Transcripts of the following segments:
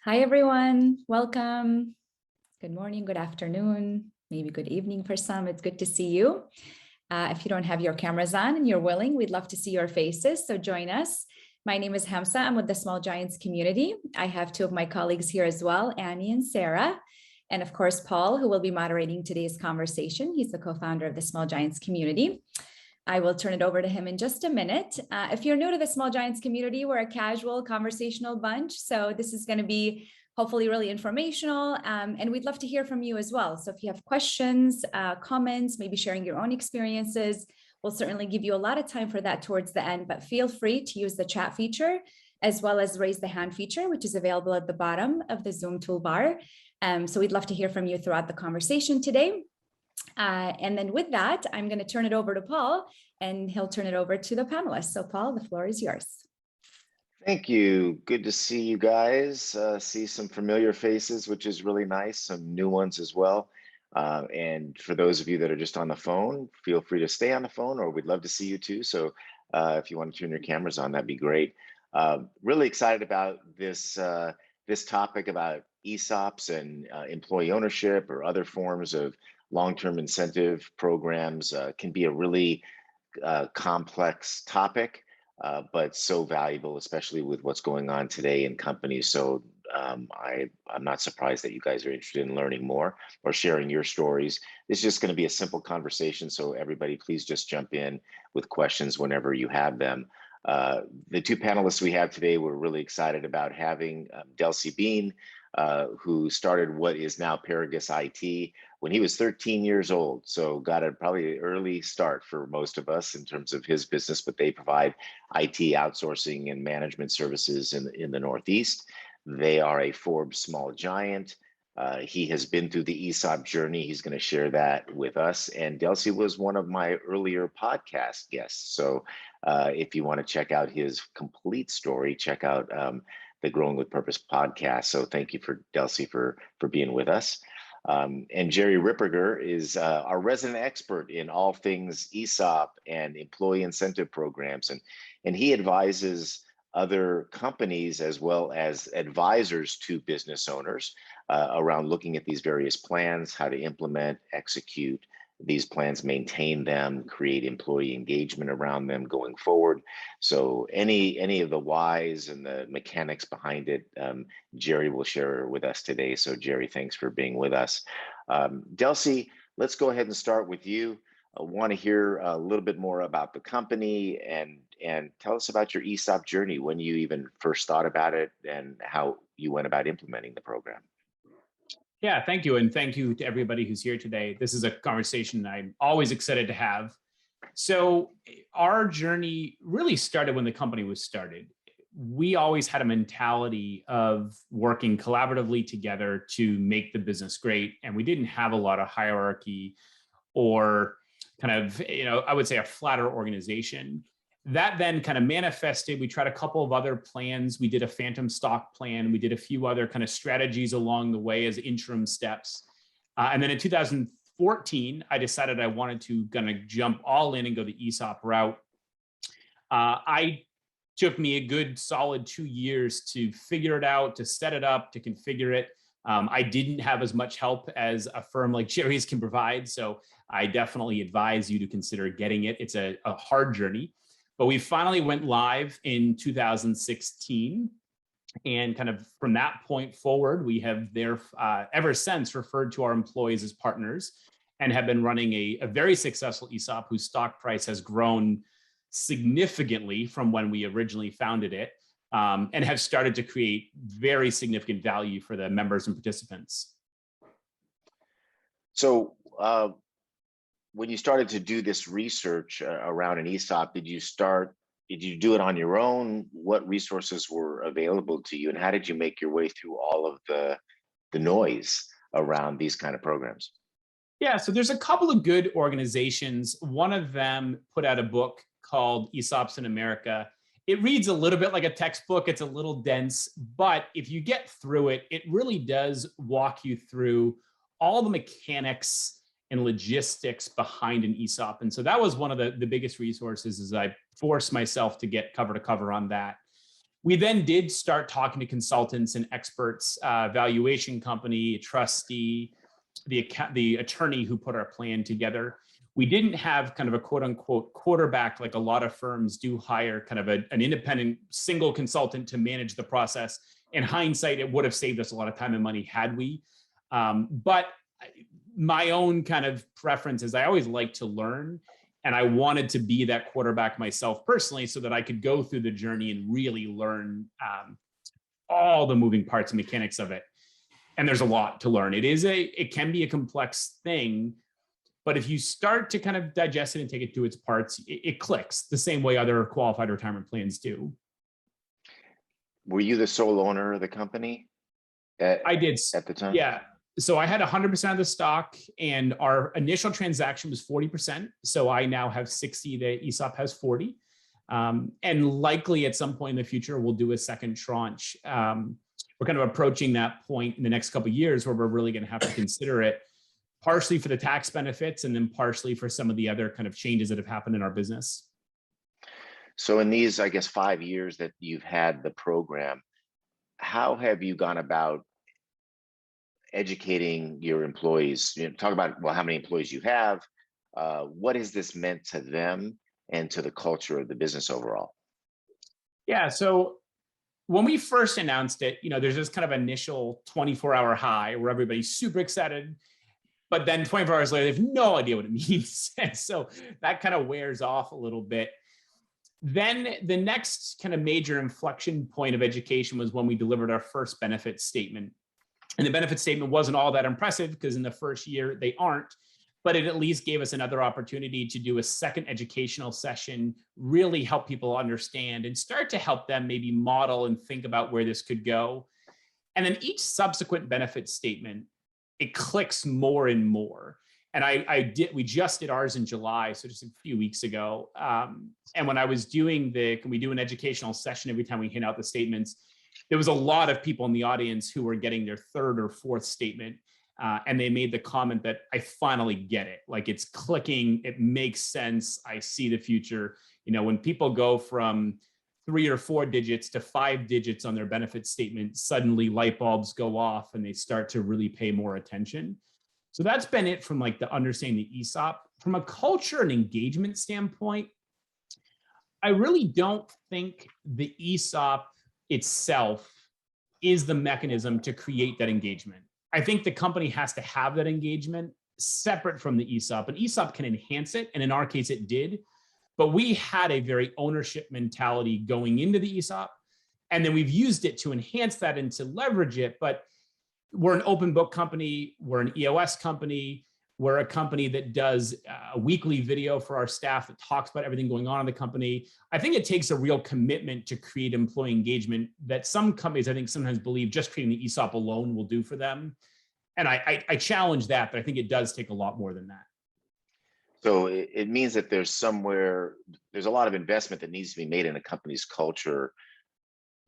Hi, everyone. Welcome. Good morning, good afternoon, maybe good evening for some. It's good to see you. If you don't have your cameras on and you're willing, we'd love to see your faces. So join us. My name is Hamsa. I'm with the Small Giants community. I have two of my colleagues here as well, Annie and Sarah. And of course, Paul, who will be moderating today's conversation. He's the co-founder of the Small Giants community. I will turn it over to him in just a minute. If you're new to the Small Giants community, we're a casual conversational bunch. So this is going to be hopefully really informational. And we'd love to hear from you as well. So if you have questions, comments, maybe sharing your own experiences, we'll certainly give you a lot of time for that towards the end, but feel free to use the chat feature as well as raise the hand feature, which is available at the bottom of the Zoom toolbar. So we'd love to hear from you throughout the conversation today. And then with that, I'm going to turn it over to Paul and he'll turn it over to the panelists. So Paul, the floor is yours. Thank you. Good to see you guys. See some familiar faces, which is really nice. Some new ones as well. And for those of you that are just on the phone, feel free to stay on the phone, or we'd love to see you too. So if you want to turn your cameras on, that'd be great. Really excited about this topic about ESOPs and employee ownership or other forms of long-term incentive programs. Can be a really complex topic. But so valuable, especially with what's going on today in companies. So I'm not surprised that you guys are interested in learning more or sharing your stories. It's just going to be a simple conversation. So everybody, please just jump in with questions whenever you have them. The two panelists we have today, we're really excited about having Delcie Bean, who started what is now Paragus IT when he was 13 years old. So got a probably early start for most of us in terms of his business, but they provide IT outsourcing and management services in the Northeast. They are a Forbes Small Giant. He has been through the ESOP journey. He's going to share that with us. And Delcie was one of my earlier podcast guests. So if you want to check out his complete story, check out the Growing with Purpose podcast. So thank you for Delcie for being with us. And Jerry Ripperger is our resident expert in all things ESOP and employee incentive programs. And he advises other companies as well as advisors to business owners around looking at these various plans, how to implement, execute these plans, maintain them, create employee engagement around them going forward. So any of the whys and the mechanics behind it, Jerry will share with us today. So Jerry, thanks for being with us. Delcie, let's go ahead and start with you. I want to hear a little bit more about the company and tell us about your ESOP journey, when you even first thought about it and how you went about implementing the program. Yeah, thank you. And thank you to everybody who's here today. This is a conversation I'm always excited to have. So our journey really started when the company was started. We always had a mentality of working collaboratively together to make the business great. And we didn't have a lot of hierarchy or kind of, I would say a flatter organization. That then kind of manifested. We tried a couple of other plans. We did a phantom stock plan. We did a few other kind of strategies along the way as interim steps. And then in 2014, I decided I wanted to kind of jump all in and go the ESOP route. I took me a good solid 2 years to figure it out, to set it up, to configure it. I didn't have as much help as a firm like Jerry's can provide. So I definitely advise you to consider getting it. It's a hard journey. But we finally went live in 2016. And kind of from that point forward, we have ever since referred to our employees as partners and have been running a very successful ESOP whose stock price has grown significantly from when we originally founded it, and have started to create very significant value for the members and participants. So when you started to do this research around an ESOP, did you do it on your own? What resources were available to you, and how did you make your way through all of the noise around these kind of programs? Yeah, so there's a couple of good organizations. One of them put out a book called ESOPs in America. It reads a little bit like a textbook. It's a little dense, but if you get through it, it really does walk you through all the mechanics and logistics behind an ESOP. And so that was one of the biggest resources, is I forced myself to get cover to cover on that. We then did start talking to consultants and experts, valuation company, trustee, the attorney who put our plan together. We didn't have kind of a quote unquote quarterback like a lot of firms do hire kind of an independent single consultant to manage the process. In hindsight, it would have saved us a lot of time and money had we. But my own kind of preference is I always like to learn. And I wanted to be that quarterback myself personally so that I could go through the journey and really learn all the moving parts and mechanics of it. And there's a lot to learn. It can be a complex thing, but if you start to kind of digest it and take it to its parts, it clicks the same way other qualified retirement plans do. Were you the sole owner of the company? I did at the time. Yeah. So I had 100% of the stock, and our initial transaction was 40%. So I now have 60, the ESOP has 40. And likely at some point in the future, we'll do a second tranche. We're kind of approaching that point in the next couple of years where we're really going to have to consider it, partially for the tax benefits and then partially for some of the other kind of changes that have happened in our business. So in these, I guess, 5 years that you've had the program, how have you gone about educating your employees? Talk about, well, how many employees you have. What has this meant to them and to the culture of the business overall? Yeah, so when we first announced it, there's this kind of initial 24-hour high where everybody's super excited, but then 24 hours later, they have no idea what it means. And so that kind of wears off a little bit. Then the next kind of major inflection point of education was when we delivered our first benefit statement. And the benefit statement wasn't all that impressive because in the first year they aren't, but it at least gave us another opportunity to do a second educational session, really help people understand and start to help them maybe model and think about where this could go. And then each subsequent benefit statement, it clicks more and more. And we just did ours in July, so just a few weeks ago. And when I was doing we do an educational session every time we hand out the statements, there was a lot of people in the audience who were getting their third or fourth statement. And they made the comment that I finally get it. Like it's clicking, it makes sense. I see the future. When people go from 3 or 4 digits to 5 digits on their benefit statement, suddenly light bulbs go off and they start to really pay more attention. So that's been it from like the understanding the ESOP. From a culture and engagement standpoint, I really don't think the ESOP itself is the mechanism to create that engagement. I think the company has to have that engagement separate from the ESOP. An ESOP can enhance it, and in our case it did, but we had a very ownership mentality going into the ESOP, and then we've used it to enhance that and to leverage it. But we're an open book company, we're an EOS company, we're a company that does a weekly video for our staff that talks about everything going on in the company. I think it takes a real commitment to create employee engagement that some companies, I think, sometimes believe just creating the ESOP alone will do for them. And I challenge that, but I think it does take a lot more than that. So it means that there's a lot of investment that needs to be made in a company's culture,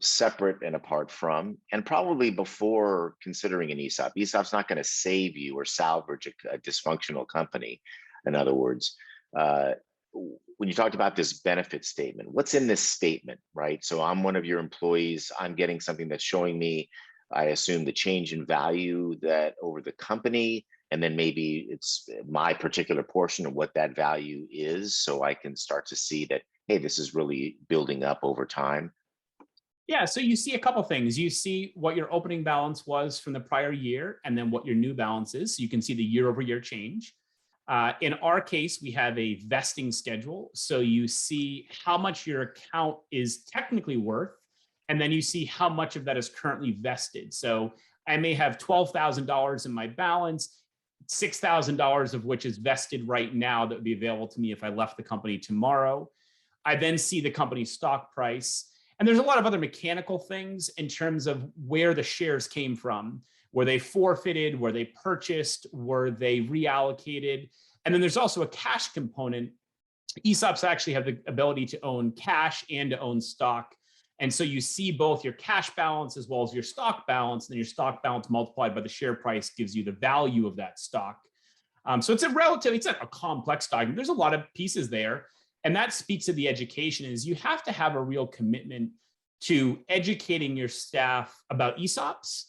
separate and apart from, and probably before considering an ESOP. ESOP's not going to save you or salvage a dysfunctional company. In other words, when you talked about this benefit statement, what's in this statement, right? So I'm one of your employees. I'm getting something that's showing me, I assume, the change in value that over the company, and then maybe it's my particular portion of what that value is, so I can start to see that, hey, this is really building up over time. Yeah, so you see a couple things. You see what your opening balance was from the prior year, and then what your new balance is. So you can see the year-over-year change. In our case, we have a vesting schedule. So you see how much your account is technically worth, and then you see how much of that is currently vested. So I may have $12,000 in my balance, $6,000 of which is vested right now that would be available to me if I left the company tomorrow. I then see the company's stock price. And there's a lot of other mechanical things in terms of where the shares came from. Were they forfeited? Were they purchased? Were they reallocated? And then there's also a cash component. ESOPs actually have the ability to own cash and to own stock. And so you see both your cash balance as well as your stock balance, and then your stock balance multiplied by the share price gives you the value of that stock. So it's a complex document. There's a lot of pieces there. And that speaks to the education is you have to have a real commitment to educating your staff about ESOPs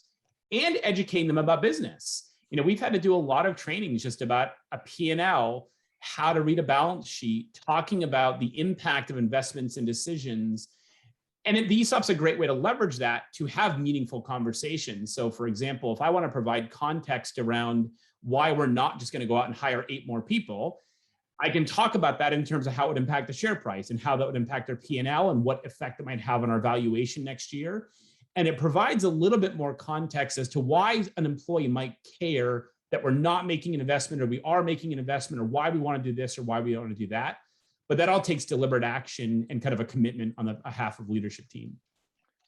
and educating them about business. You know, we've had to do a lot of trainings just about a P&L, how to read a balance sheet, talking about the impact of investments and decisions. And the ESOP's a great way to leverage that to have meaningful conversations. So for example, if I want to provide context around why we're not just going to go out and hire 8 more people, I can talk about that in terms of how it would impact the share price and how that would impact our P&L and what effect it might have on our valuation next year. And it provides a little bit more context as to why an employee might care that we're not making an investment, or we are making an investment, or why we want to do this or why we want to do that. But that all takes deliberate action and kind of a commitment on the behalf of leadership team.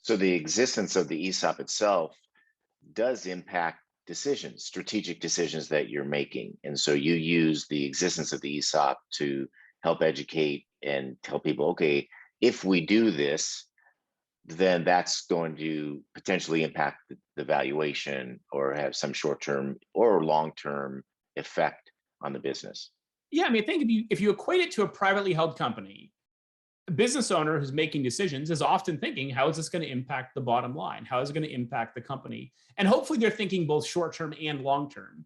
So the existence of the ESOP itself does impact decisions, strategic decisions that you're making. And so you use the existence of the ESOP to help educate and tell people, okay, if we do this, then that's going to potentially impact the valuation or have some short-term or long-term effect on the business. Yeah, I mean, I think if you equate it to a privately held company, a business owner who's making decisions is often thinking, how is this going to impact the bottom line? How is it going to impact the company? And hopefully they're thinking both short-term and long-term.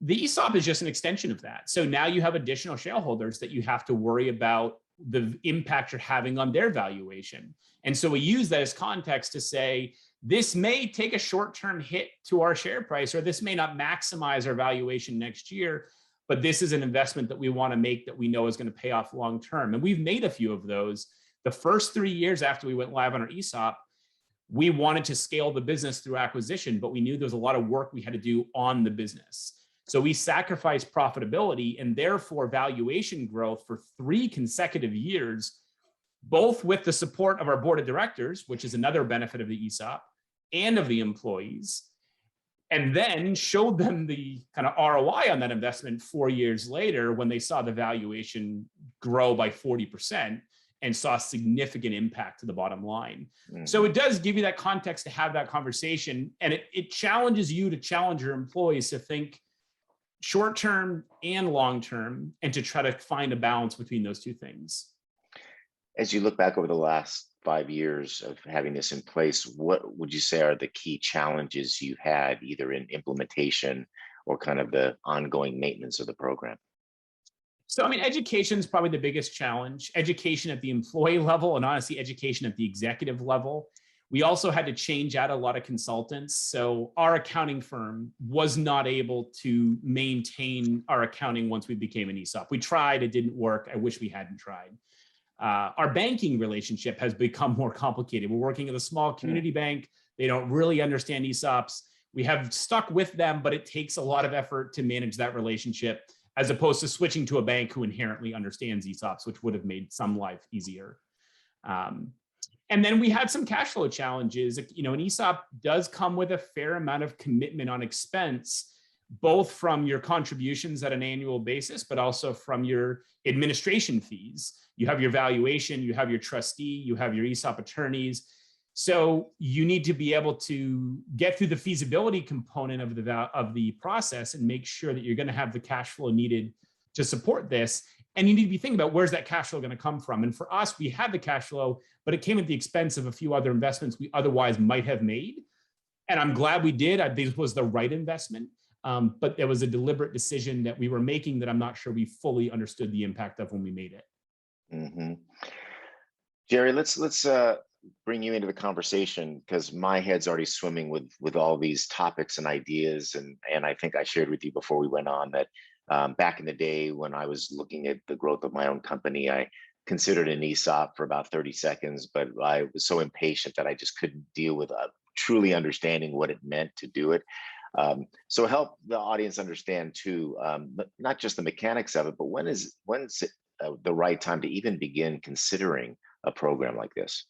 The ESOP is just an extension of that. So now you have additional shareholders that you have to worry about the impact you're having on their valuation. And so we use that as context to say, this may take a short-term hit to our share price, or this may not maximize our valuation next year, but this is an investment that we want to make that we know is going to pay off long-term. And we've made a few of those. The first 3 years after we went live on our ESOP, we wanted to scale the business through acquisition, but we knew there was a lot of work we had to do on the business. So we sacrificed profitability and therefore valuation growth for 3 consecutive years, both with the support of our board of directors, which is another benefit of the ESOP, and of the employees, and then showed them the kind of ROI on that investment 4 years later when they saw the valuation grow by 40% and saw significant impact to the bottom line. Mm-hmm. So it does give you that context to have that conversation, and it challenges you to challenge your employees to think short-term and long-term and to try to find a balance between those two things. As you look back over the last 5 years of having this in place, what would you say are the key challenges you've had either in implementation or kind of the ongoing maintenance of the program? So, I mean, education is probably the biggest challenge. Education at the employee level and honestly, education at the executive level. We also had to change out a lot of consultants. So our accounting firm was not able to maintain our accounting once we became an ESOP. We tried, it didn't work. I wish we hadn't tried. Our banking relationship has become more complicated. We're working at a small community bank. They don't really understand ESOPs. We have stuck with them, but it takes a lot of effort to manage that relationship as opposed to switching to a bank who inherently understands ESOPs, which would have made some life easier. And then we had some cash flow challenges. You know, an ESOP does come with a fair amount of commitment on expense, both from your contributions at an annual basis, but also from your administration fees. You have your valuation, you have your trustee, you have your ESOP attorneys. So you need to be able to get through the feasibility component of the process and make sure that you're going to have the cash flow needed to support this. And you need to be thinking about where's that cash flow going to come from. And for us, we had the cash flow, but it came at the expense of a few other investments we otherwise might have made. And I'm glad we did. This was the right investment. But there was a deliberate decision that we were making that I'm not sure we fully understood the impact of when we made it. Mm-hmm. Jerry, let's bring you into the conversation because my head's already swimming with all these topics and ideas. And I think I shared with you before we went on that back in the day when I was looking at the growth of my own company, I considered an ESOP for about 30 seconds, but I was so impatient that I just couldn't deal with truly understanding what it meant to do it. So help the audience understand too, not just the mechanics of it, but when's it the right time to even begin considering a program like this?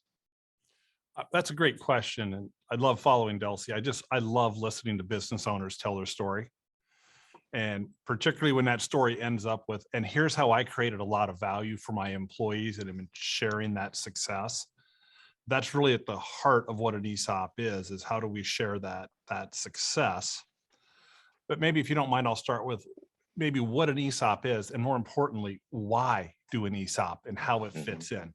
That's a great question. And I love following Delcie. I love listening to business owners tell their story. And particularly when that story ends up with, and here's how I created a lot of value for my employees and am sharing that success. That's really at the heart of what an ESOP is how do we share that success? But maybe if you don't mind, I'll start with maybe what an ESOP is, and more importantly, why do an ESOP and how it fits in.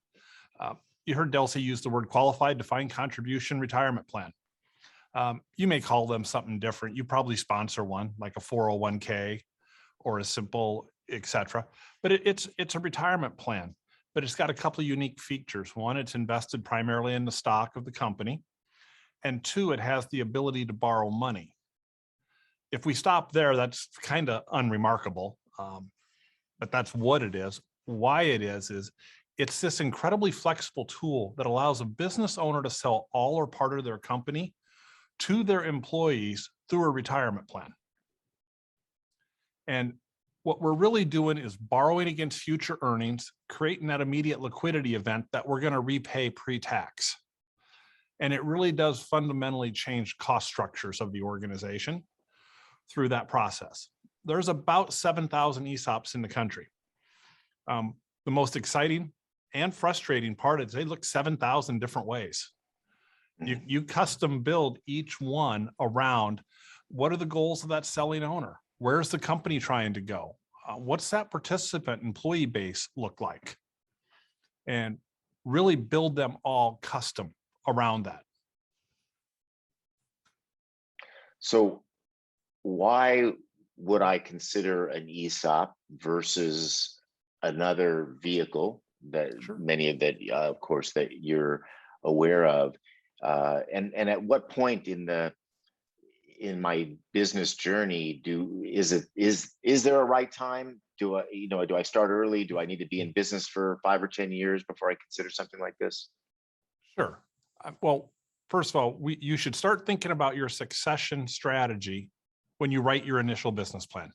you heard Delcie use the word qualified defined contribution retirement plan. You may call them something different. You probably sponsor one like a 401k or a simple, etc. But it's a retirement plan, but it's got a couple of unique features. One, it's invested primarily in the stock of the company. And two, it has the ability to borrow money. If we stop there, that's kind of unremarkable, but that's what it is. Why it is it's this incredibly flexible tool that allows a business owner to sell all or part of their company to their employees through a retirement plan. And what we're really doing is borrowing against future earnings, creating that immediate liquidity event that we're going to repay pre-tax. And it really does fundamentally change cost structures of the organization through that process. There's about 7,000 ESOPs in the country. The most exciting and frustrating part is they look 7,000 different ways. You custom build each one around what are the goals of that selling owner? Where's the company trying to go? What's that participant employee base look like? And really build them all custom around that. So why would I consider an ESOP versus another vehicle that many of that, of course, that you're aware of? And at what point in my business journey is there a right time? Do I start early? Do I need to be in business for 5 or 10 years before I consider something like this? Sure. Well, first of all, you should start thinking about your succession strategy when you write your initial business plan.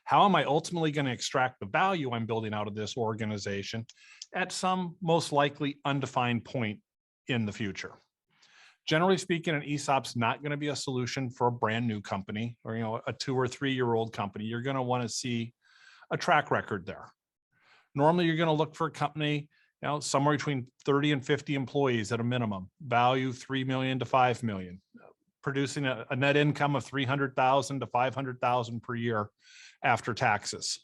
How am I ultimately going to extract the value I'm building out of this organization at some most likely undefined point in the future? Generally speaking, an ESOP's not going to be a solution for a brand new company or a 2 or 3 year old company. You're going to want to see a track record there. Normally, you're going to look for a company somewhere between 30 and 50 employees at a minimum, value 3 million to 5 million, producing a net income of 300,000 to 500,000 per year after taxes.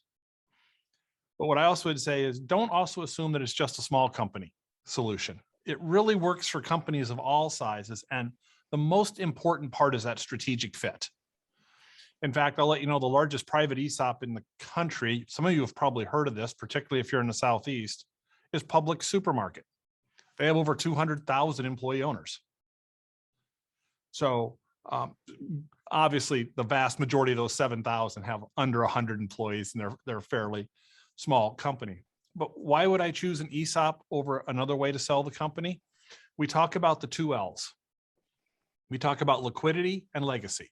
But what I also would say is don't also assume that it's just a small company solution. It really works for companies of all sizes. And the most important part is that strategic fit. In fact, I'll let you know the largest private ESOP in the country, some of you have probably heard of this, particularly if you're in the Southeast, is Public Supermarket. They have over 200,000 employee owners. So obviously the vast majority of those 7,000 have under 100 employees and they're a fairly small company. But why would I choose an ESOP over another way to sell the company? We talk about the 2 L's. We talk about liquidity and legacy.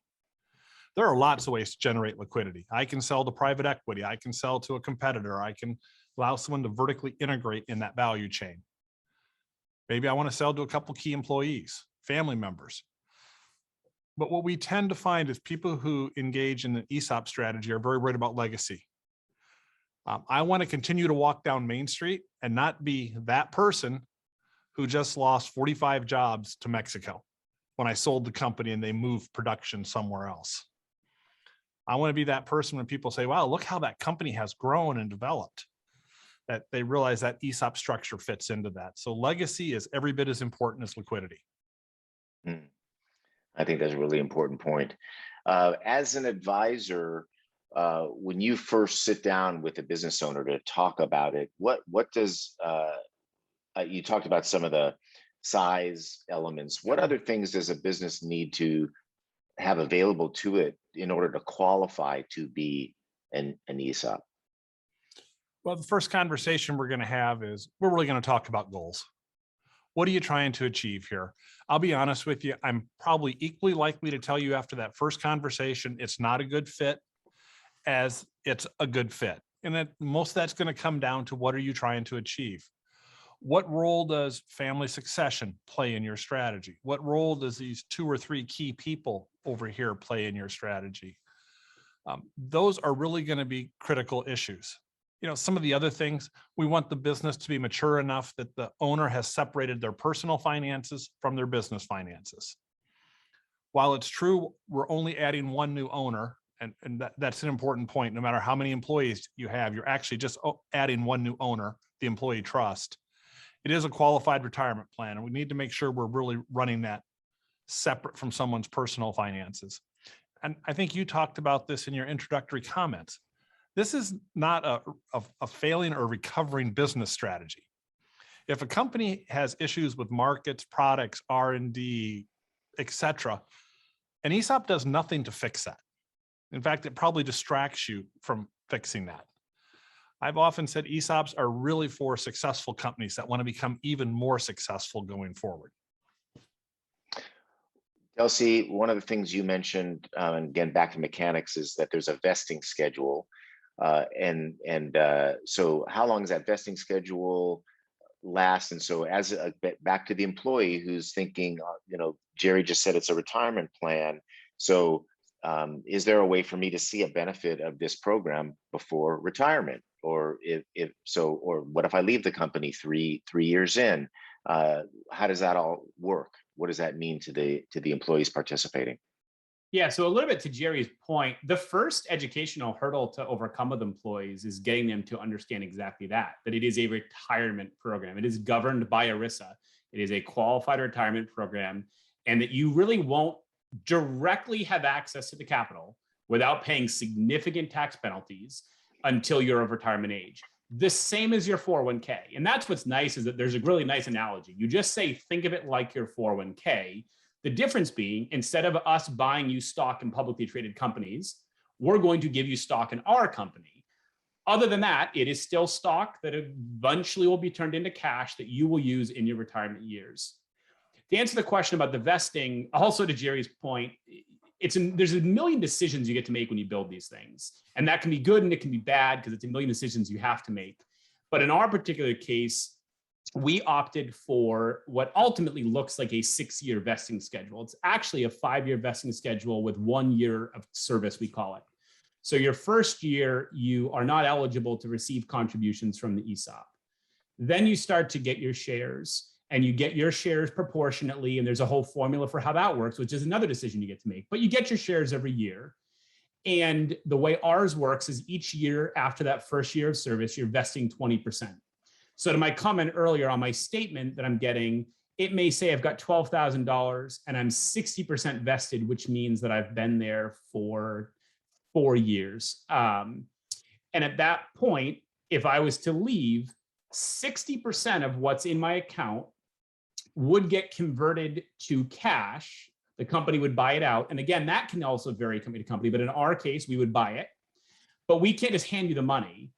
There are lots of ways to generate liquidity. I can sell to private equity. I can sell to a competitor. I can allow someone to vertically integrate in that value chain. Maybe I want to sell to a couple key employees, family members. But what we tend to find is people who engage in the ESOP strategy are very worried about legacy. I want to continue to walk down Main Street and not be that person who just lost 45 jobs to Mexico when I sold the company and they moved production somewhere else. I want to be that person when people say, wow, look how that company has grown and developed, that they realize that ESOP structure fits into that. So legacy is every bit as important as liquidity. I think that's a really important point. As an advisor, when you first sit down with a business owner to talk about it, what does, you talked about some of the size elements. What other things does a business need to have available to it in order to qualify to be an ESOP? Well, the first conversation we're going to have is we're really going to talk about goals. What are you trying to achieve here? I'll be honest with you. I'm probably equally likely to tell you after that first conversation, it's not a good fit as it's a good fit. And that most of that's going to come down to what are you trying to achieve? What role does family succession play in your strategy? What role does these 2 or 3 key people over here play in your strategy? Those are really going to be critical issues. Some of the other things, we want the business to be mature enough that the owner has separated their personal finances from their business finances. While it's true, we're only adding 1 new owner, and that's an important point. No matter how many employees you have, you're actually just adding 1 new owner, the employee trust. it is a qualified retirement plan, and we need to make sure we're really running that separate from someone's personal finances. And I think you talked about this in your introductory comments. This is not a failing or recovering business strategy. If a company has issues with markets, products, R&D, et cetera, an ESOP does nothing to fix that. In fact, it probably distracts you from fixing that. I've often said ESOPs are really for successful companies that want to become even more successful going forward. Delcie, one of the things you mentioned, and again, back to mechanics, is that there's a vesting schedule. So how long does that vesting schedule last? And so as back to the employee who's thinking, Jerry just said it's a retirement plan. So is there a way for me to see a benefit of this program before retirement? Or or what if I leave the company three years in? How does that all work? What does that mean to the employees participating? Yeah, so a little bit to Jerry's point, the first educational hurdle to overcome with employees is getting them to understand exactly that it is a retirement program. It is governed by ERISA. It is a qualified retirement program, and that you really won't directly have access to the capital without paying significant tax penalties until you're of retirement age. The same as your 401k. And that's what's nice, is that there's a really nice analogy. You just say, think of it like your 401k. The difference being, instead of us buying you stock in publicly traded companies, we're going to give you stock in our company. Other than that, it is still stock that eventually will be turned into cash that you will use in your retirement years. To answer the question about the vesting, also to Jerry's point, there's a million decisions you get to make when you build these things. And that can be good and it can be bad, because it's a million decisions you have to make. But in our particular case, we opted for what ultimately looks like a 6-year vesting schedule. It's actually a 5-year vesting schedule with 1 year of service, we call it. So your first year, you are not eligible to receive contributions from the ESOP. Then you start to get your shares, and you get your shares proportionately. And there's a whole formula for how that works, which is another decision you get to make. But you get your shares every year. And the way ours works is each year after that first year of service, you're vesting 20%. So to my comment earlier on my statement that I'm getting, it may say I've got $12,000 and I'm 60% vested, which means that I've been there for 4 years. And at that point, if I was to leave, 60% of what's in my account would get converted to cash. The company would buy it out. And again, that can also vary company to company, but in our case, we would buy it. But we can't just hand you the money.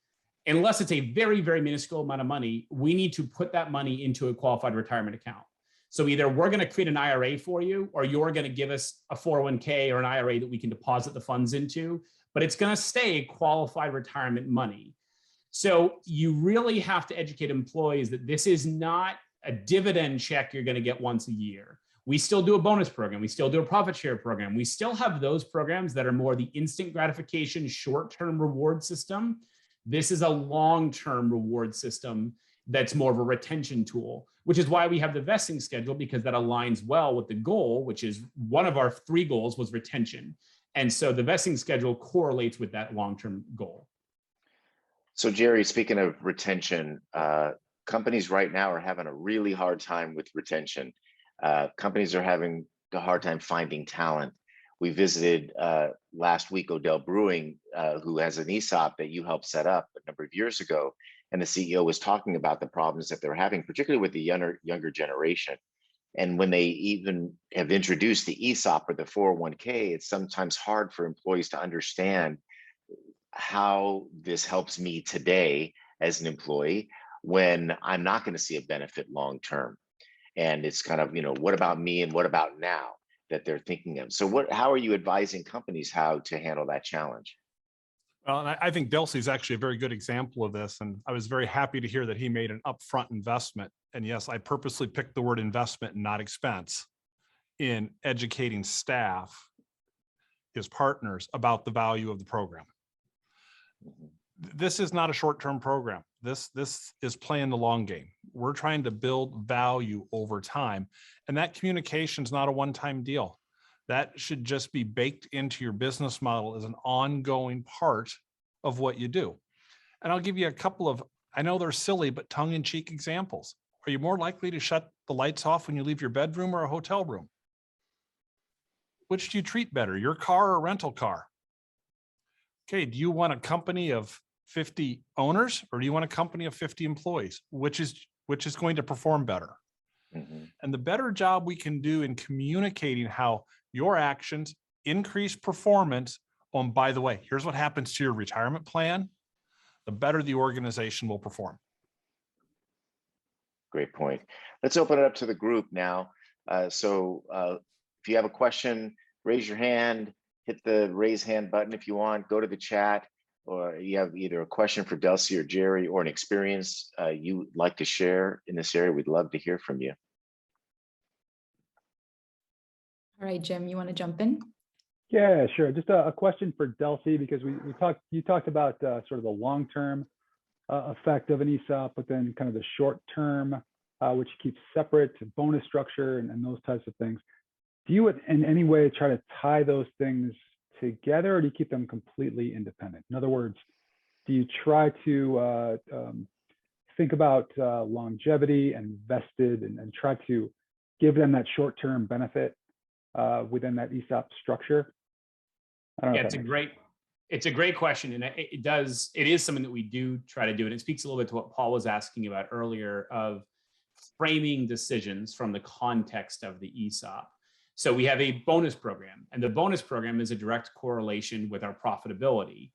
Unless it's a very, very minuscule amount of money, we need to put that money into a qualified retirement account. So either we're going to create an IRA for you, or you're going to give us a 401k or an IRA that we can deposit the funds into, but it's going to stay qualified retirement money. So you really have to educate employees that this is not a dividend check you're going to get once a year. We still do a bonus program. We still do a profit share program. We still have those programs that are more the instant gratification, short-term reward system. This is a long-term reward system that's more of a retention tool, which is why we have the vesting schedule, because that aligns well with the goal, which is one of our 3 goals was retention. And so the vesting schedule correlates with that long-term goal. So Jerry, speaking of retention, companies right now are having a really hard time with retention. Companies are having a hard time finding talent. We visited last week Odell Brewing, who has an ESOP that you helped set up a number of years ago. And the CEO was talking about the problems that they're having, particularly with the younger generation. And when they even have introduced the ESOP or the 401k, it's sometimes hard for employees to understand how this helps me today as an employee when I'm not going to see a benefit long-term. And it's kind of, what about me and what about now that they're thinking of? So how are you advising companies how to handle that challenge? Well, and I think Delcie is actually a very good example of this. And I was very happy to hear that he made an upfront investment. And yes, I purposely picked the word investment and not expense in educating staff, his partners, about the value of the program. This is not a short-term program. This is playing the long game. We're trying to build value over time. And that communication is not a one-time deal. That should just be baked into your business model as an ongoing part of what you do. And I'll give you a couple of, I know they're silly, but tongue-in-cheek examples. Are you more likely to shut the lights off when you leave your bedroom or a hotel room? Which do you treat better, your car or a rental car? Okay, do you want a company of 50 owners or do you want a company of 50 employees? Which is going to perform better? And the better job we can do in communicating how your actions increase performance on, by the way, here's what happens to your retirement plan, the better the organization will perform. Great point. Let's open it up to the group now. If you have a question, raise your hand, hit the raise hand button if you want, go to the chat, or you have either a question for Delcie or Jerry or an experience you'd like to share in this area. We'd love to hear from you. All right, Jim, you want to jump in? Yeah, sure. Just a question for Delcie, because you talked about sort of the long-term effect of an ESOP, but then kind of the short-term, which keeps separate, bonus structure, and those types of things. Do you in any way try to tie those things together, or do you keep them completely independent? In other words, do you try to think about longevity and vested and try to give them that short-term benefit within that ESOP structure? Yeah, it's a great question, and it is something that we do try to do, and it speaks a little bit to what Paul was asking about earlier of framing decisions from the context of the ESOP. So we have a bonus program, and the bonus program is a direct correlation with our profitability.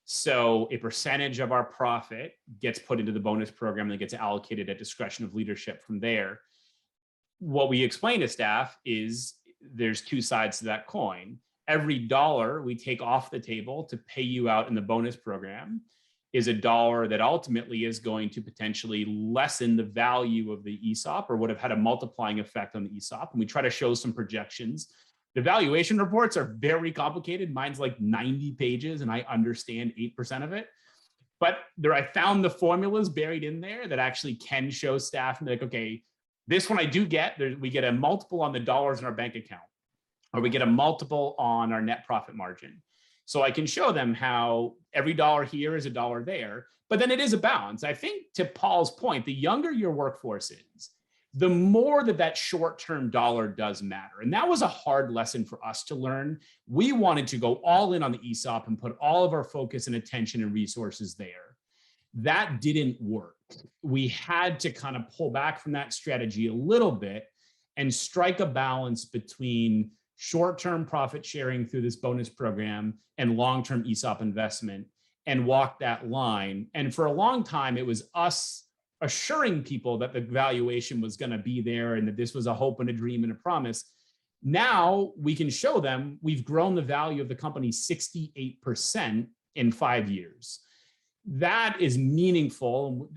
So a percentage of our profit gets put into the bonus program and gets allocated at discretion of leadership from there. What we explain to staff is there's two sides to that coin. Every dollar we take off the table to pay you out in the bonus program is a dollar that ultimately is going to potentially lessen the value of the ESOP or would have had a multiplying effect on the ESOP. And we try to show some projections. The valuation reports are very complicated. Mine's like 90 pages and I understand 8% of it. But I found the formulas buried in there that actually can show staff and be like, okay, this one I do get, we get a multiple on the dollars in our bank account, or we get a multiple on our net profit margin. So I can show them how every dollar here is a dollar there, but then it is a balance. I think to Paul's point, the younger your workforce is, the more that short-term dollar does matter. And that was a hard lesson for us to learn. We wanted to go all in on the ESOP and put all of our focus and attention and resources there. That didn't work. We had to kind of pull back from that strategy a little bit and strike a balance between short-term profit sharing through this bonus program and long-term ESOP investment and walk that line. And for a long time, it was us assuring people that the valuation was going to be there and that this was a hope and a dream and a promise. Now we can show them we've grown the value of the company 68% in 5 years. That is meaningful.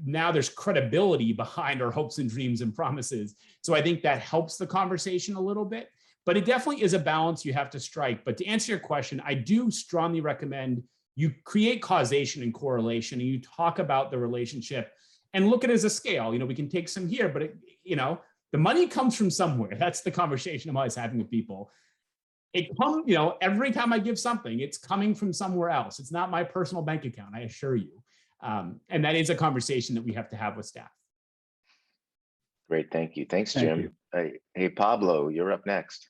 Now there's credibility behind our hopes and dreams and promises. So I think that helps the conversation a little bit, but it definitely is a balance you have to strike. But to answer your question, I do strongly recommend you create causation and correlation and you talk about the relationship and look at it as a scale. We can take some here, but the money comes from somewhere. That's the conversation I'm always having with people. It comes, every time I give something, it's coming from somewhere else. It's not my personal bank account, I assure you. And that is a conversation that we have to have with staff. Great, thank you. Thanks, Jim. Hey, Pablo, you're up next.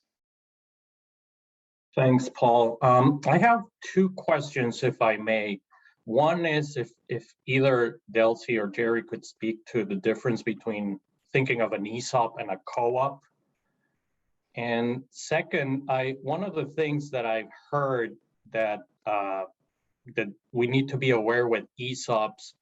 Thanks, Paul. I have two questions, if I may. One is if either Delcie or Jerry could speak to the difference between thinking of an ESOP and a co-op. And second, one of the things that I've heard that that we need to be aware with ESOPs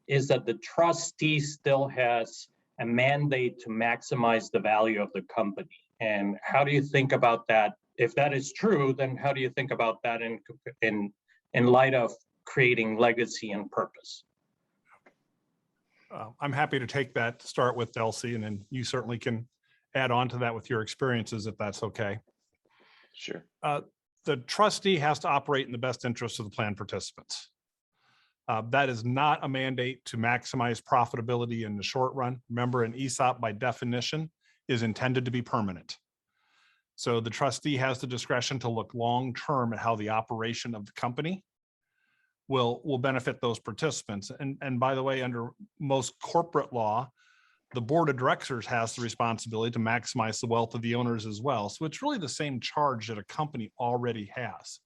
is that the trustee still has a mandate to maximize the value of the company. And how do you think about that? If that is true, then how do you think about that in light of creating legacy and purpose? I'm happy to take that to start with, Delcie, and then you certainly can add on to that with your experiences, if that's okay. Sure. The trustee has to operate in the best interest of the plan participants. That is not a mandate to maximize profitability in the short run. Remember, an ESOP by definition is intended to be permanent. So the trustee has the discretion to look long-term at how the operation of the company will benefit those participants. And by the way, under most corporate law, the board of directors has the responsibility to maximize the wealth of the owners as well. So it's really the same charge that a company already has.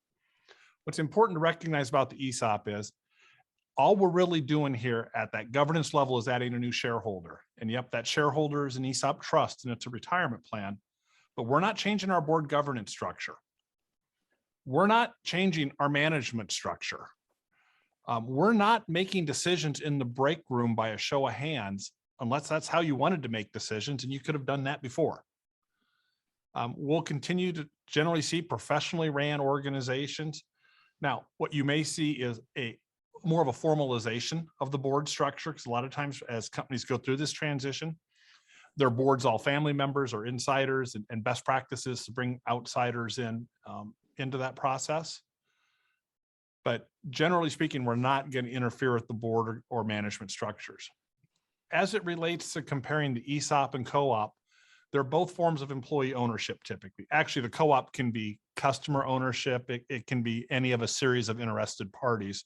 What's important to recognize about the ESOP is all we're really doing here at that governance level is adding a new shareholder. And yep, that shareholder is an ESOP trust and it's a retirement plan, but we're not changing our board governance structure. We're not changing our management structure. We're not making decisions in the break room by a show of hands, unless that's how you wanted to make decisions, and you could have done that before. We'll continue to generally see professionally ran organizations. Now, what you may see is more of a formalization of the board structure, because a lot of times as companies go through this transition, their boards, all family members or insiders, and best practices to bring outsiders in into that process. But generally speaking, we're not going to interfere with the board or management structures. As it relates to comparing the ESOP and co-op, they're both forms of employee ownership typically. Actually, the co-op can be customer ownership. It can be any of a series of interested parties.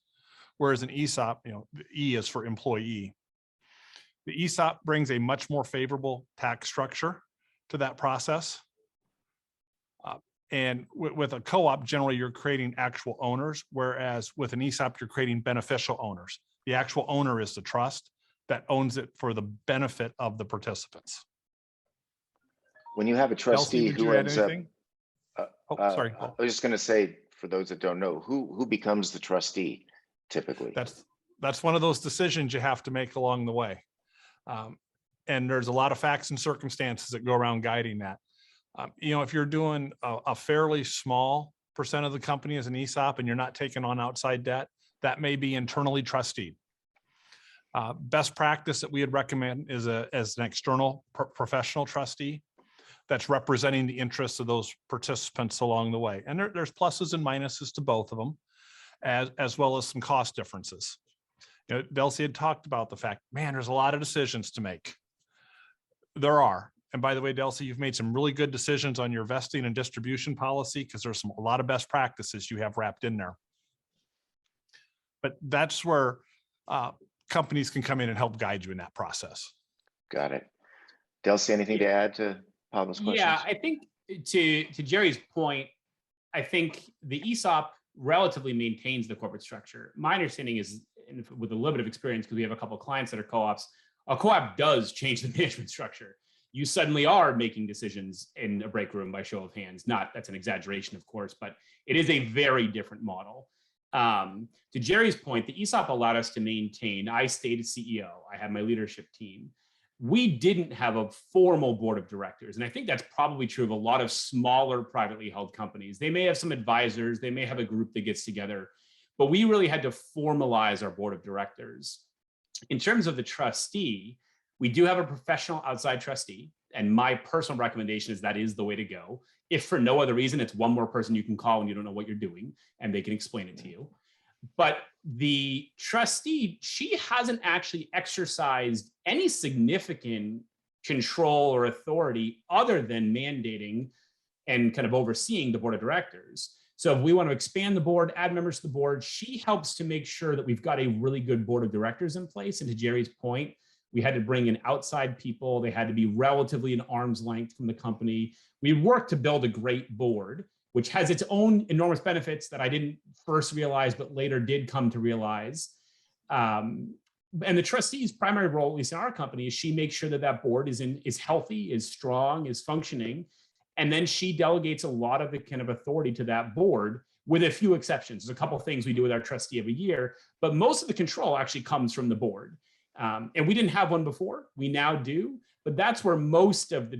Whereas an ESOP, the E is for employee. The ESOP brings a much more favorable tax structure to that process. And with a co-op, generally you're creating actual owners, whereas with an ESOP, you're creating beneficial owners. The actual owner is the trust that owns it for the benefit of the participants. When you have a trustee who ends up, sorry. I was just going to say, for those that don't know, who becomes the trustee typically? That's one of those decisions you have to make along the way. And there's a lot of facts and circumstances that go around guiding that. If you're doing a fairly small percent of the company as an ESOP and you're not taking on outside debt, that may be internally trustee. Best practice that we would recommend is as an external professional trustee that's representing the interests of those participants along the way. And there's pluses and minuses to both of them, as well as some cost differences. Delcie had talked about the fact, man, there's a lot of decisions to make. There are. And by the way, Delcie, you've made some really good decisions on your vesting and distribution policy, because there's a lot of best practices you have wrapped in there. But that's where companies can come in and help guide you in that process. Got it. Delcie, anything to add to Pablo's questions? Yeah, I think to Jerry's point, I think the ESOP relatively maintains the corporate structure. My understanding is, with a little bit of experience, because we have a couple of clients that are co-ops, a co-op does change the management structure. You suddenly are making decisions in a break room by show of hands. That's an exaggeration, of course, but it is a very different model. To Jerry's point, the ESOP allowed us to maintain, I stayed as CEO, I had my leadership team. We didn't have a formal board of directors. And I think that's probably true of a lot of smaller privately held companies. They may have some advisors, they may have a group that gets together, but we really had to formalize our board of directors. In terms of the trustee, we do have a professional outside trustee, and my personal recommendation is that is the way to go. If for no other reason, it's one more person you can call when you don't know what you're doing, and they can explain it to you. But the trustee, she hasn't actually exercised any significant control or authority other than mandating and kind of overseeing the board of directors. So if we want to expand the board, add members to the board, she helps to make sure that we've got a really good board of directors in place. And to Jerry's point, we had to bring in outside people. They had to be relatively an arm's length from the company. We worked to build a great board, which has its own enormous benefits that I didn't first realize, but later did come to realize. And the trustee's primary role, at least in our company, is she makes sure that that board is healthy, is strong, is functioning. And then she delegates a lot of the kind of authority to that board, with a few exceptions. There's a couple of things we do with our trustee every year, but most of the control actually comes from the board. And we didn't have one before, we now do, but that's where most of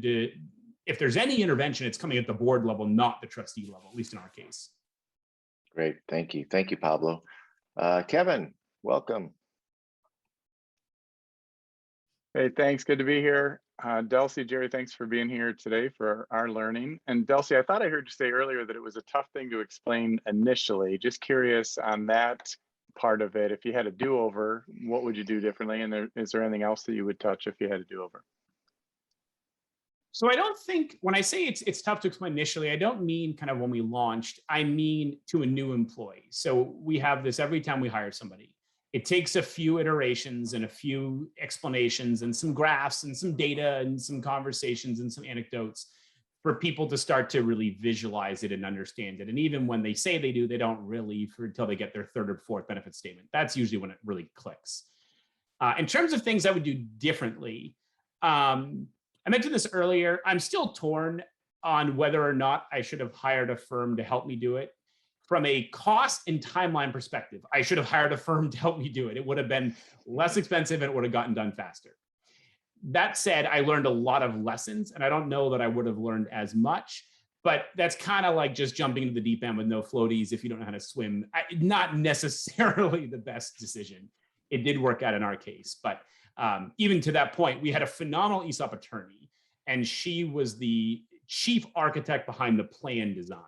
if there's any intervention, it's coming at the board level, not the trustee level, at least in our case. Great, thank you. Thank you, Pablo. Kevin, welcome. Hey, thanks, good to be here. Delcie, Jerry, thanks for being here today for our learning. And Delcie, I thought I heard you say earlier that it was a tough thing to explain initially. Just curious on that part of it. If you had a do-over, what would you do differently? And is there anything else that you would touch if you had a do-over? So I don't think, when I say it's tough to explain initially, I don't mean kind of when we launched, I mean to a new employee. So we have this every time we hire somebody. It takes a few iterations and a few explanations and some graphs and some data and some conversations and some anecdotes for people to start to really visualize it and understand it. And even when they say they do, they don't really until they get their third or fourth benefit statement. That's usually when it really clicks. In terms of things I would do differently, I mentioned this earlier, I'm still torn on whether or not I should have hired a firm to help me do it. From a cost and timeline perspective, I should have hired a firm to help me do it. It would have been less expensive and it would have gotten done faster. That said, I learned a lot of lessons, and I don't know that I would have learned as much, but that's kind of like just jumping into the deep end with no floaties if you don't know how to swim. Not necessarily the best decision. It did work out in our case, but even to that point, we had a phenomenal ESOP attorney, and she was the chief architect behind the plan design.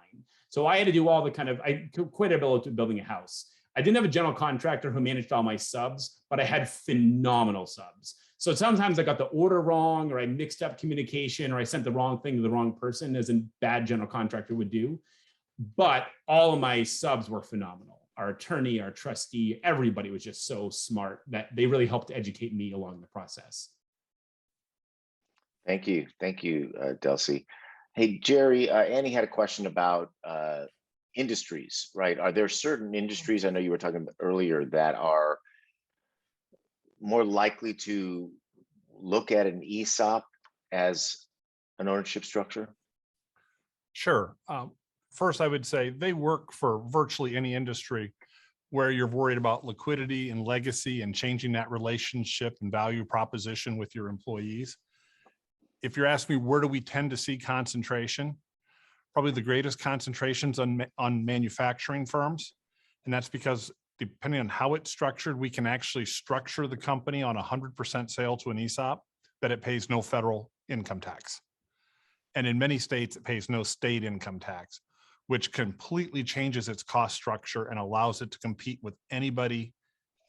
So I had to do all the I quite able to building a house. I didn't have a general contractor who managed all my subs, but I had phenomenal subs. So sometimes I got the order wrong, or I mixed up communication, or I sent the wrong thing to the wrong person, as a bad general contractor would do. But all of my subs were phenomenal. Our attorney, our trustee, everybody was just so smart that they really helped educate me along the process. Thank you, Delcie. Hey, Jerry, Annie had a question about industries, right? Are there certain industries, I know you were talking about earlier, that are more likely to look at an ESOP as an ownership structure? Sure. First, I would say they work for virtually any industry where you're worried about liquidity and legacy and changing that relationship and value proposition with your employees. If you're asking me, where do we tend to see concentration? Probably the greatest concentrations on manufacturing firms. And that's because depending on how it's structured, we can actually structure the company on 100% sale to an ESOP that it pays no federal income tax. And in many states, it pays no state income tax, which completely changes its cost structure and allows it to compete with anybody,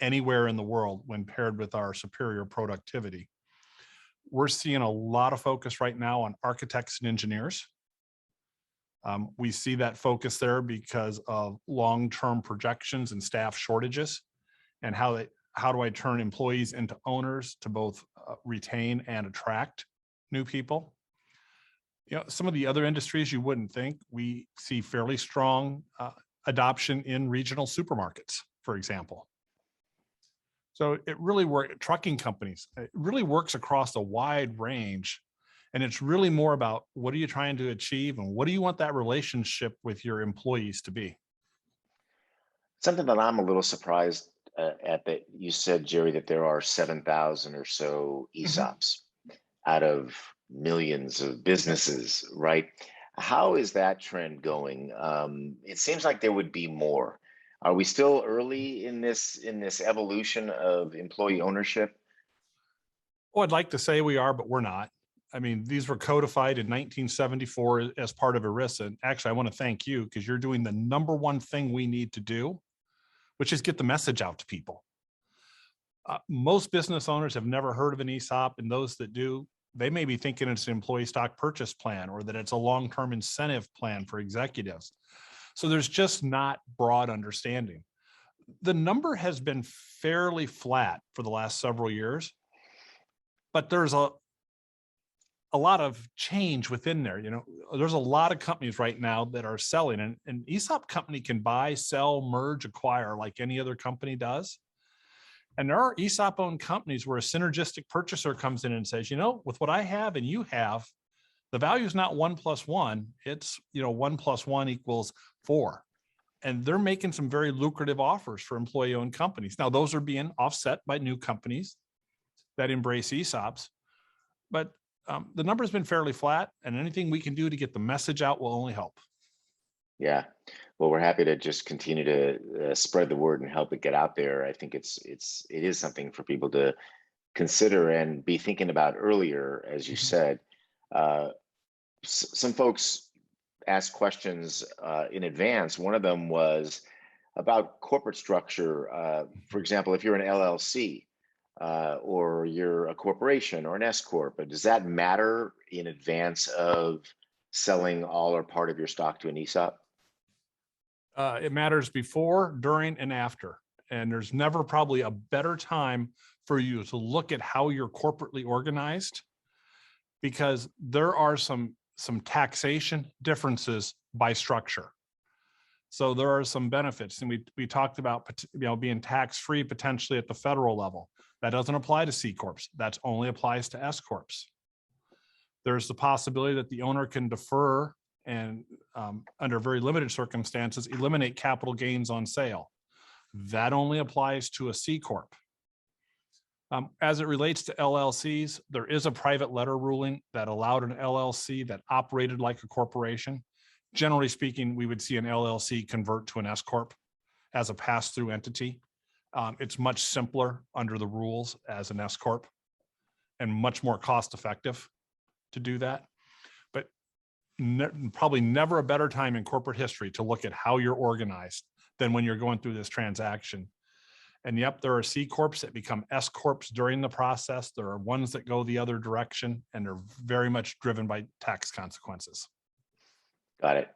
anywhere in the world when paired with our superior productivity. We're seeing a lot of focus right now on architects and engineers. We see that focus there because of long-term projections and staff shortages, and how do I turn employees into owners to both retain and attract new people. You know, some of the other industries you wouldn't think, we see fairly strong adoption in regional supermarkets, for example. So it really works, trucking companies, it really works across a wide range. And it's really more about what are you trying to achieve and what do you want that relationship with your employees to be? Something that I'm a little surprised at, that you said, Jerry, that there are 7,000 or so ESOPs out of millions of businesses, right? How is that trend going? It seems like there would be more. Are we still early in this evolution of employee ownership? Well, I'd like to say we are, but we're not. I mean, these were codified in 1974 as part of ERISA. And actually, I want to thank you because you're doing the number one thing we need to do, which is get the message out to people. Most business owners have never heard of an ESOP, and those that do, they may be thinking it's an employee stock purchase plan or that it's a long-term incentive plan for executives. So there's just not broad understanding. The number has been fairly flat for the last several years, but there's a lot of change within there. You know, there's a lot of companies right now that are selling, and an ESOP company can buy, sell, merge, acquire like any other company does. And there are ESOP owned companies where a synergistic purchaser comes in and says, you know, with what I have and you have, the value is not 1 + 1, it's, 1 + 1 = 4. And they're making some very lucrative offers for employee owned companies. Now, those are being offset by new companies that embrace ESOPs, but the number has been fairly flat, and anything we can do to get the message out will only help. Yeah, well, we're happy to just continue to spread the word and help it get out there. I think it is something for people to consider and be thinking about earlier, as you said. Some folks asked questions in advance. One of them was about corporate structure. For example, if you're an LLC, or you're a corporation or an S Corp, but does that matter in advance of selling all or part of your stock to an ESOP? It matters before, during, and after. And there's never probably a better time for you to look at how you're corporately organized, because there are some taxation differences by structure. So there are some benefits, and we talked about being tax-free potentially at the federal level. That doesn't apply to C corps. That only applies to S corps. There's the possibility that the owner can defer and under very limited circumstances, eliminate capital gains on sale. That only applies to a C corp. As it relates to LLCs, there is a private letter ruling that allowed an LLC that operated like a corporation. Generally speaking, we would see an LLC convert to an S corp as a pass-through entity. It's much simpler under the rules as an S corp and much more cost-effective to do that. But probably never a better time in corporate history to look at how you're organized than when you're going through this transaction. And yep, there are C corps that become S corps during the process. There are ones that go the other direction, and they're very much driven by tax consequences. Got it.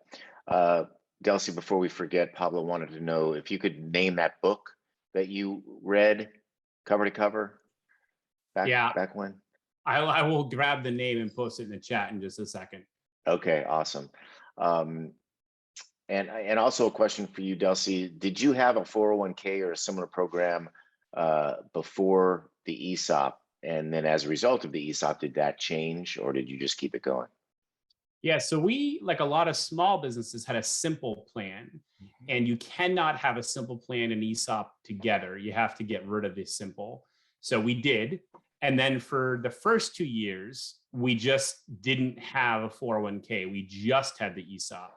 Delcie, before we forget, Pablo wanted to know if you could name that book that you read cover to cover back when. I will grab the name and post it in the chat in just a second. Okay, awesome. And also a question for you, Delcie. Did you have a 401k or a similar program before the ESOP? And then as a result of the ESOP, did that change, or did you just keep it going? Yeah, so we, like a lot of small businesses, had a simple plan, and you cannot have a simple plan and ESOP together. You have to get rid of the simple. So we did. And then for the first 2 years, we just didn't have a 401k. We just had the ESOP.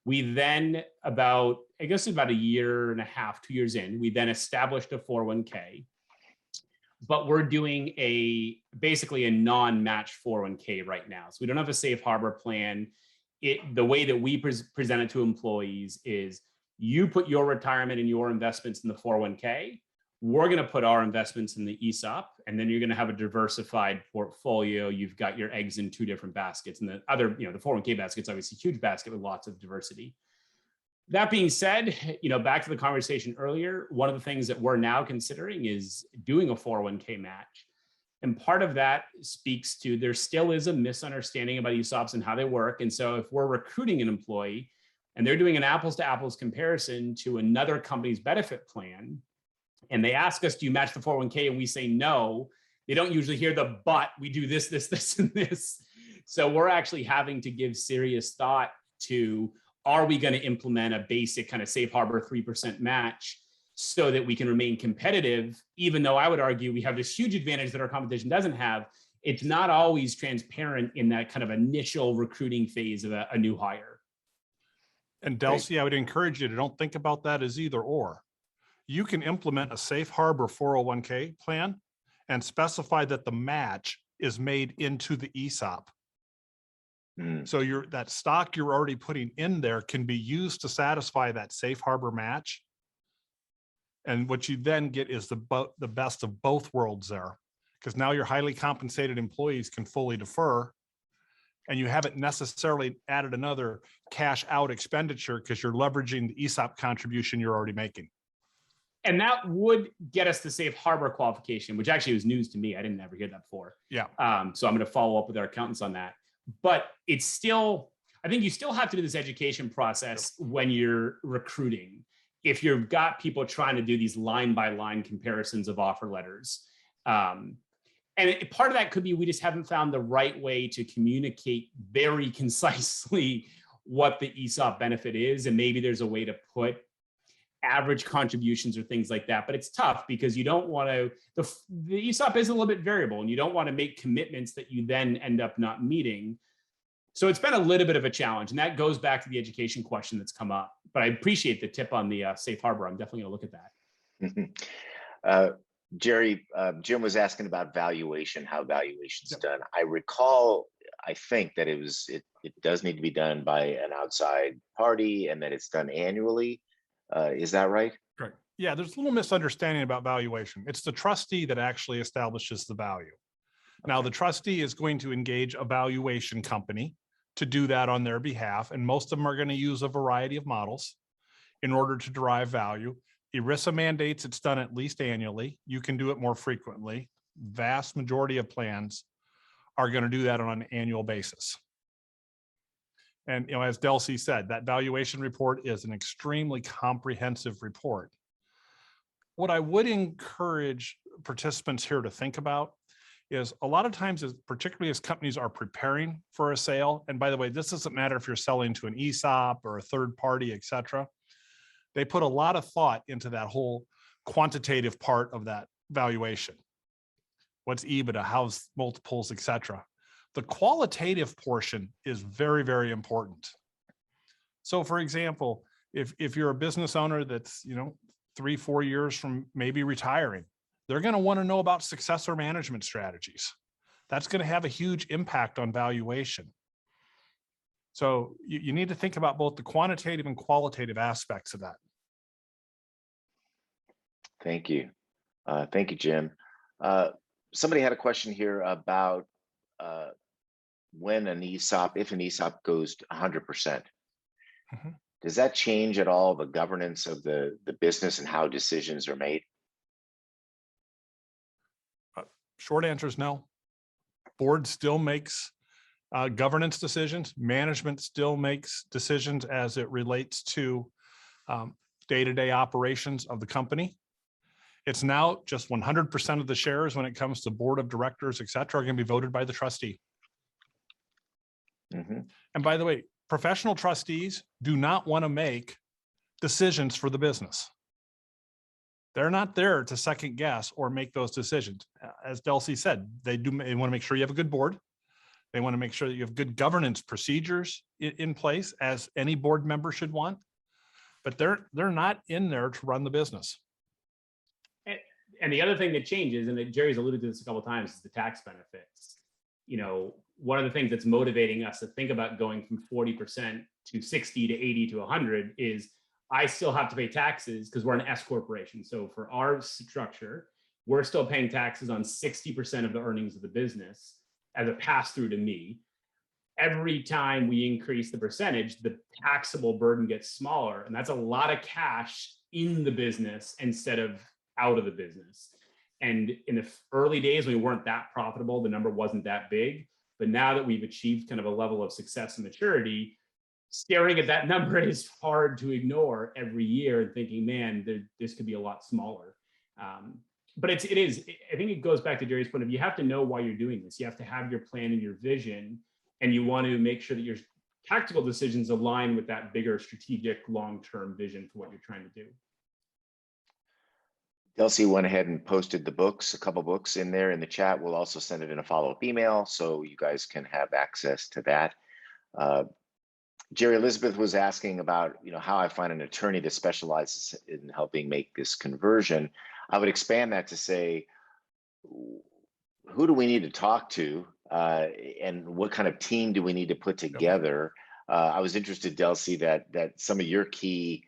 We then about a year and a half, 2 years in, we then established a 401k, but we're doing basically a non-match 401k right now. So we don't have a safe harbor plan. The way that we present it to employees is you put your retirement and your investments in the 401k. We're going to put our investments in the ESOP, and then you're going to have a diversified portfolio. You've got your eggs in 2 different baskets, and the other, the 401k basket's obviously a huge basket with lots of diversity. That being said, back to the conversation earlier, one of the things that we're now considering is doing a 401k match. And part of that speaks to there still is a misunderstanding about ESOPs and how they work. And so if we're recruiting an employee and they're doing an apples to apples comparison to another company's benefit plan, and they ask us, do you match the 401k? And we say no, they don't usually hear the but. We do this, this, this, and this. So we're actually having to give serious thought to, are we going to implement a basic kind of safe harbor 3% match so that we can remain competitive, even though I would argue we have this huge advantage that our competition doesn't have. It's not always transparent in that kind of initial recruiting phase of a new hire. And Delcie, I would encourage you to don't think about that as either or. You can implement a safe harbor 401k plan and specify that the match is made into the ESOP. So that stock you're already putting in there can be used to satisfy that safe harbor match. And what you then get is the best of both worlds there, because now your highly compensated employees can fully defer, and you haven't necessarily added another cash out expenditure because you're leveraging the ESOP contribution you're already making. And that would get us the safe harbor qualification, which actually was news to me. I didn't ever hear that before. Yeah. So I'm going to follow up with our accountants on that. But it's still, I think you still have to do this education process when you're recruiting. If you've got people trying to do these line by line comparisons of offer letters. And part of that could be we just haven't found the right way to communicate very concisely what the ESOP benefit is. And maybe there's a way to put average contributions or things like that, but it's tough because you don't want to, the ESOP is a little bit variable, and you don't want to make commitments that you then end up not meeting. So it's been a little bit of a challenge, and that goes back to the education question that's come up, but I appreciate the tip on the safe harbor. I'm definitely going to look at that. Jerry, Jim was asking about valuation, how valuation's done. I recall, I think that it does need to be done by an outside party, and that it's done annually. Is that right? Correct. Yeah, there's a little misunderstanding about valuation. It's the trustee that actually establishes the value. Okay. Now, the trustee is going to engage a valuation company to do that on their behalf, and most of them are going to use a variety of models in order to derive value. ERISA mandates it's done at least annually. You can do it more frequently. Vast majority of plans are going to do that on an annual basis. And, you know, as Delcie said, that valuation report is an extremely comprehensive report. What I would encourage participants here to think about is a lot of times, particularly as companies are preparing for a sale, and by the way, this doesn't matter if you're selling to an ESOP or a third party, et cetera, they put a lot of thought into that whole quantitative part of that valuation. What's EBITDA, how's multiples, et cetera. The qualitative portion is very, very important. So for example, if you're a business owner that's, you know, 3-4 years from maybe retiring, they're going to want to know about successor management strategies. That's going to have a huge impact on valuation. So you need to think about both the quantitative and qualitative aspects of that. Thank you. Thank you, Jim. Somebody had a question here about when an ESOP, if an ESOP goes to 100%, does that change at all the governance of the business and how decisions are made? Short answer is no. Board still makes governance decisions. Management still makes decisions as it relates to day-to-day operations of the company. It's now just 100% of the shares when it comes to board of directors, et cetera, are going to be voted by the trustee. And by the way, professional trustees do not want to make decisions for the business. They're not there to second guess or make those decisions. As Delcie said, they want to make sure you have a good board. They want to make sure that you have good governance procedures in place, as any board member should want. But they're not in there to run the business. And the other thing that changes, and that Jerry's alluded to this a couple of times, is the tax benefits. You know, one of the things that's motivating us to think about going from 40% to 60 to 80 to 100 is I still have to pay taxes because we're an S corporation. So for our structure, we're still paying taxes on 60% of the earnings of the business as a pass through to me. Every time we increase the percentage, the taxable burden gets smaller. And that's a lot of cash in the business instead of out of the business. And in the early days, we weren't that profitable. The number wasn't that big. But now that we've achieved kind of a level of success and maturity, staring at that number is hard to ignore every year and thinking, man, this could be a lot smaller. But it is, I think it goes back to Jerry's point of, you have to know why you're doing this. You have to have your plan and your vision, and you want to make sure that your tactical decisions align with that bigger strategic long-term vision for what you're trying to do. Delcie went ahead and posted the books, a couple books in there in the chat. We'll also send it in a follow-up email so you guys can have access to that. Jerry, Elizabeth was asking about, you know, how I find an attorney that specializes in helping make this conversion. I would expand that to say, who do we need to talk to, and what kind of team do we need to put together? I was interested, Delcie, that some of your key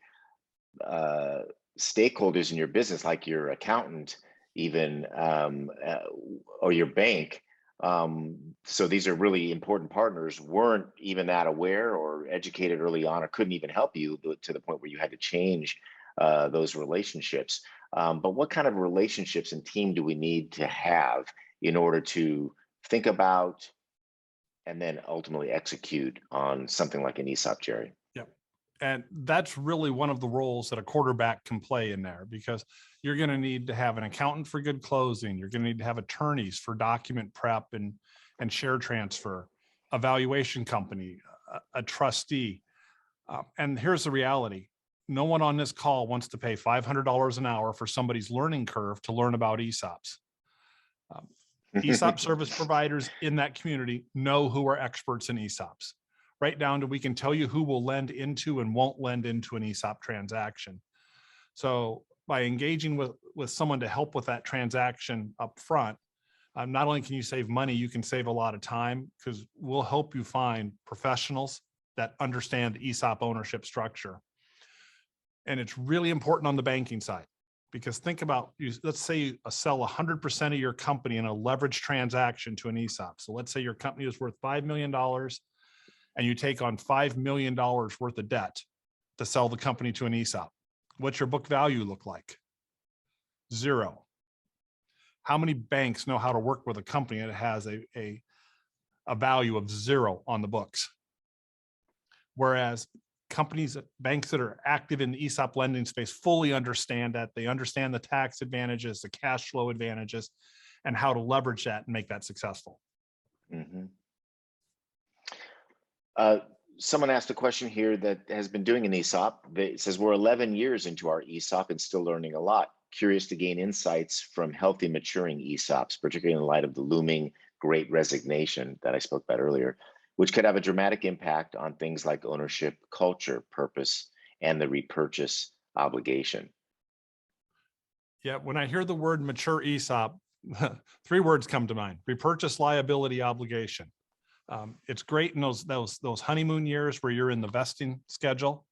stakeholders in your business, like your accountant, even, or your bank. So these are really important partners, weren't even that aware or educated early on, or couldn't even help you to the point where you had to change those relationships. But what kind of relationships and team do we need to have in order to think about and then ultimately execute on something like an ESOP, Jerry? And that's really one of the roles that a quarterback can play in there, because you're going to need to have an accountant for good closing. You're going to need to have attorneys for document prep and share transfer, a valuation company, a trustee. And here's the reality. No one on this call wants to pay $500 an hour for somebody's learning curve to learn about ESOPs. ESOP service providers in that community know who are experts in ESOPs. Right down to, we can tell you who will lend into and won't lend into an ESOP transaction. So by engaging with someone to help with that transaction up front, not only can you save money, you can save a lot of time, because we'll help you find professionals that understand the ESOP ownership structure. And it's really important on the banking side, because think about, let's say you sell 100% of your company in a leveraged transaction to an ESOP. So let's say your company is worth $5 million. And you take on $5 million worth of debt to sell the company to an ESOP. What's your book value look like? 0. How many banks know how to work with a company that has a value of 0 on the books? Whereas banks that are active in the ESOP lending space fully understand that. They understand the tax advantages, the cash flow advantages, and how to leverage that and make that successful. Mhm. Someone asked a question here that has been doing an ESOP. It says, we're 11 years into our ESOP and still learning a lot. Curious to gain insights from healthy maturing ESOPs, particularly in light of the looming great resignation that I spoke about earlier, which could have a dramatic impact on things like ownership, culture, purpose, and the repurchase obligation. Yeah, when I hear the word mature ESOP, 3 words come to mind: repurchase liability obligation. It's great in those honeymoon years where you're in the vesting schedule.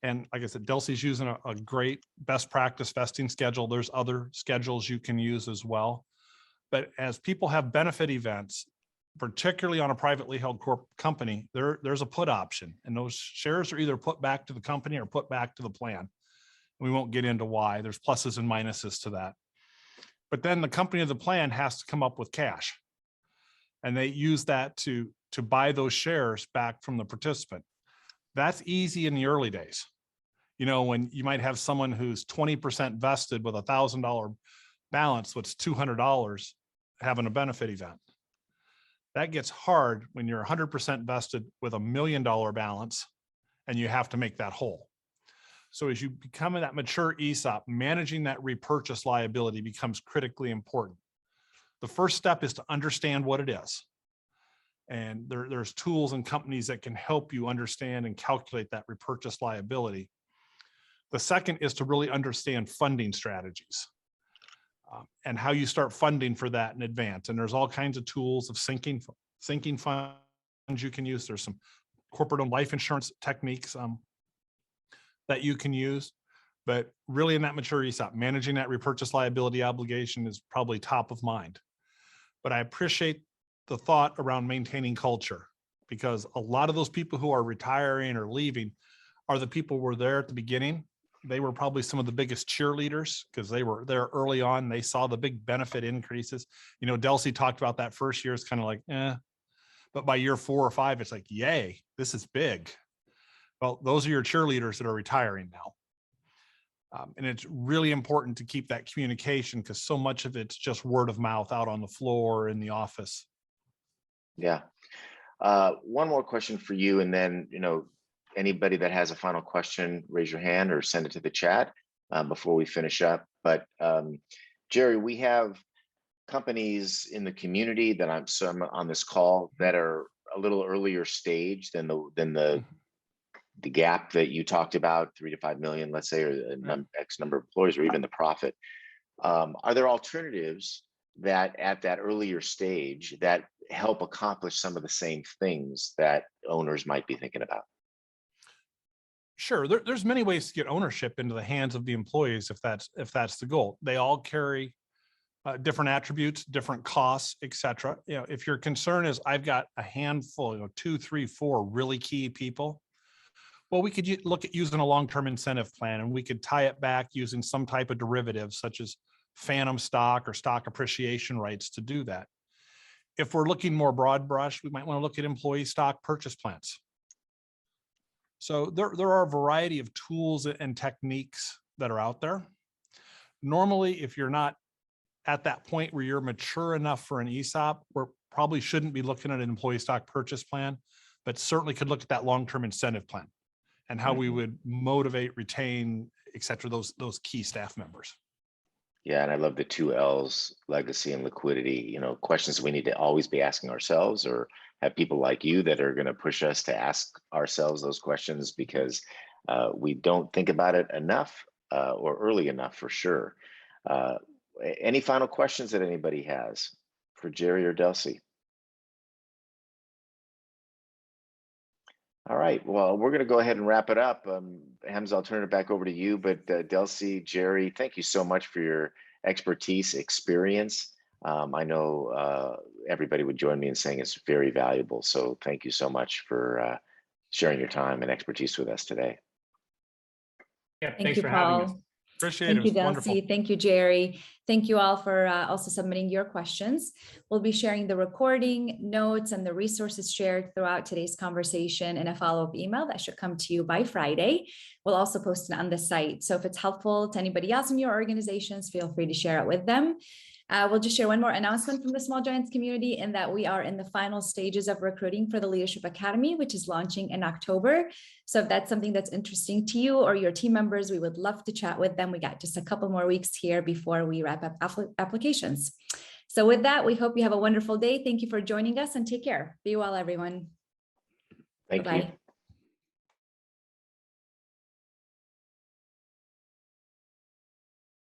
And like I said, Delcie's using a great best practice vesting schedule. There's other schedules you can use as well. But as people have benefit events, particularly on a privately held company, there's a put option. And those shares are either put back to the company or put back to the plan. We won't get into why. There's pluses and minuses to that. But then the company of the plan has to come up with cash. And they use that to buy those shares back from the participant. That's easy in the early days. You know, when you might have someone who's 20% vested with $1,000 balance, what's $200 having a benefit event. That gets hard when you're 100% vested with $1 million balance and you have to make that whole. So as you become that mature ESOP, managing that repurchase liability becomes critically important. The first step is to understand what it is. And there's tools and companies that can help you understand and calculate that repurchase liability. The second is to really understand funding strategies and how you start funding for that in advance. And there's all kinds of tools of sinking funds you can use. There's some corporate-owned life insurance techniques that you can use. But really in that mature ESOP, managing that repurchase liability obligation is probably top of mind. But I appreciate the thought around maintaining culture, because a lot of those people who are retiring or leaving are the people who were there at the beginning. They were probably some of the biggest cheerleaders because they were there early on. They saw the big benefit increases. You know, Delcie talked about that first year. It's kind of like, but by year 4 or 5, it's like, yay, this is big. Well, those are your cheerleaders that are retiring now. And it's really important to keep that communication because so much of it's just word of mouth out on the floor in the office. Yeah. One more question for you, and then, you know, anybody that has a final question, raise your hand or send it to the chat before we finish up. But Jerry, we have companies in the community that I'm on this call that are a little earlier stage than the gap that you talked about, 3 to 5 million, let's say, or X number of employees, or even the profit. Are there alternatives that at that earlier stage that help accomplish some of the same things that owners might be thinking about? Sure, there's many ways to get ownership into the hands of the employees if that's the goal. They all carry different attributes, different costs, etc. You know, if your concern is I've got a handful, 2, 3, 4 really key people, well, we could look at using a long-term incentive plan, and we could tie it back using some type of derivative such as phantom stock or stock appreciation rights to do that. If we're looking more broad brush, we might want to look at employee stock purchase plans. So there are a variety of tools and techniques that are out there. Normally, if you're not at that point where you're mature enough for an ESOP, we probably shouldn't be looking at an employee stock purchase plan, but certainly could look at that long-term incentive plan and how we would motivate, retain, et cetera, those key staff members. Yeah, and I love the 2 L's, legacy and liquidity, you know, questions we need to always be asking ourselves, or have people like you that are going to push us to ask ourselves those questions, because we don't think about it enough or early enough for sure. Any final questions that anybody has for Jerry or Delcie? All right, well, we're going to go ahead and wrap it up. Hamsa, I'll turn it back over to you, but Delcie, Jerry, thank you so much for your expertise, experience. I know everybody would join me in saying it's very valuable. So thank you so much for sharing your time and expertise with us today. Yeah, Thank thanks you, for having us. Paul. Appreciate Thank it. you, It was wonderful. Delcie. Thank you, Jerry. Thank you all for also submitting your questions. We'll be sharing the recording, notes, and the resources shared throughout today's conversation in a follow-up email that should come to you by Friday. We'll also post it on the site. So if it's helpful to anybody else in your organizations, feel free to share it with them. We'll just share one more announcement from the Small Giants community, in that we are in the final stages of recruiting for the Leadership Academy, which is launching in October. So if that's something that's interesting to you or your team members, we would love to chat with them. We got just a couple more weeks here before we wrap up applications. So with that, we hope you have a wonderful day. Thank you for joining us, and take care. Be well, everyone. Thank you. Bye-bye.